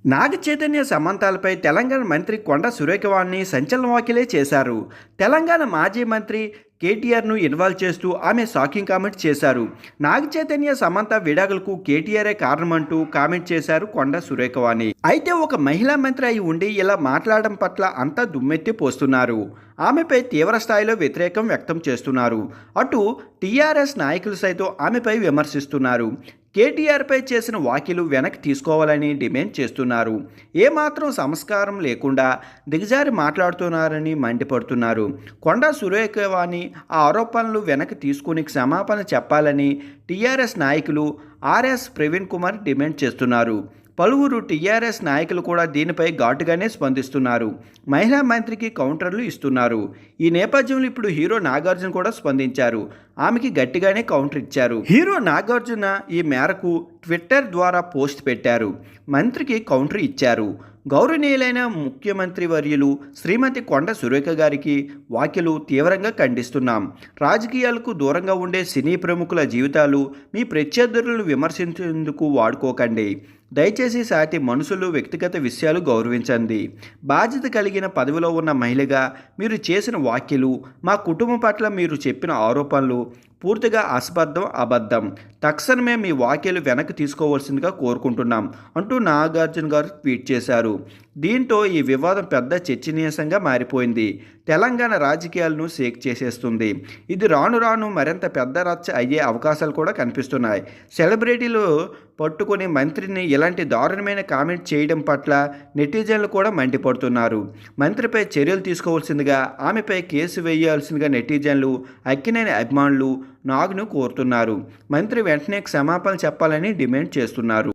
నాగ చైతన్య సమంతాలపై తెలంగాణ మంత్రి కొండ సురేఖవాణి సంచలన వ్యాఖ్యలే చేశారు. తెలంగాణ మాజీ మంత్రి కేటీఆర్ను ఇన్వాల్వ్ చేస్తూ ఆమె షాకింగ్ కామెంట్ చేశారు. నాగ చైతన్య సమంత విడాకులకు కేటీఆరే కారణమంటూ కామెంట్ చేశారు కొండ సురేఖవాణి. అయితే ఒక మహిళా మంత్రి అయి ఉండి ఇలా మాట్లాడడం పట్ల అంతా దుమ్మెత్తి పోస్తున్నారు. ఆమెపై తీవ్ర స్థాయిలో వ్యతిరేకం వ్యక్తం చేస్తున్నారు. అటు టీఆర్ఎస్ నాయకులు సైతం ఆమెపై విమర్శిస్తున్నారు. కేటీఆర్పై చేసిన వ్యాఖ్యలు వెనక్కి తీసుకోవాలని డిమాండ్ చేస్తున్నారు. ఏమాత్రం సంస్కారం లేకుండా దిగజారి మాట్లాడుతున్నారని మండిపడుతున్నారు. కొండా సురేఖవాణి ఆ ఆరోపణలు వెనక్కి తీసుకుని క్షమాపణ చెప్పాలని టీఆర్ఎస్ నాయకులు ఆర్ఎస్ ప్రవీణ్ కుమార్ డిమాండ్ చేస్తున్నారు. పలువురు టీఆర్ఎస్ నాయకులు కూడా దీనిపై ఘాటుగానే స్పందిస్తున్నారు. మహిళా మంత్రికి కౌంటర్లు ఇస్తున్నారు. ఈ నేపథ్యంలో ఇప్పుడు హీరో నాగార్జున కూడా స్పందించారు. ఆమెకి గట్టిగానే కౌంటర్ ఇచ్చారు. హీరో నాగార్జున ఈ మేరకు ట్విట్టర్ ద్వారా పోస్ట్ పెట్టారు. మంత్రికి కౌంటర్ ఇచ్చారు. గౌరవనీయులైన ముఖ్యమంత్రి వర్యులు శ్రీమతి కొండ సురేఖ గారికి వ్యాఖ్యలు తీవ్రంగా ఖండిస్తున్నాం. రాజకీయాలకు దూరంగా ఉండే సినీ ప్రముఖుల జీవితాలు మీ ప్రత్యర్థులను విమర్శించేందుకు వాడుకోకండి. దయచేసి సాటి మనుషులు వ్యక్తిగత విషయాలు గౌరవించండి. బాధ్యత కలిగిన పదవిలో ఉన్న మహిళగా మీరు చేసిన వ్యాఖ్యలు, మా కుటుంబం పట్ల మీరు చెప్పిన ఆరోపణలు పూర్తిగా అసబద్ధం, అబద్ధం. తక్షణమే మీ వ్యాఖ్యలు వెనక్కి తీసుకోవాల్సిందిగా కోరుకుంటున్నాం అంటూ నాగార్జున గారు ట్వీట్ చేశారు. దీంతో ఈ వివాదం పెద్ద చర్చనీయాంశంగా మారిపోయింది. తెలంగాణ రాజకీయాలను షేక్ చేసేస్తుంది. ఇది రాను రాను మరింత పెద్ద రచ్చ అయ్యే అవకాశాలు కూడా కనిపిస్తున్నాయి. సెలబ్రిటీలు పట్టుకుని మంత్రిని ఇలాంటి దారుణమైన కామెంట్ చేయడం పట్ల నెటిజన్లు కూడా మండిపడుతున్నారు. మంత్రిపై చర్యలు తీసుకోవాల్సిందిగా, ఆమెపై కేసు వేయాల్సిందిగా నెటిజన్లు, అక్కినేని అభిమానులు నాగ్ను కోరుతున్నారు. మంత్రి వెంటనే క్షమాపణ చెప్పాలని డిమాండ్ చేస్తున్నారు.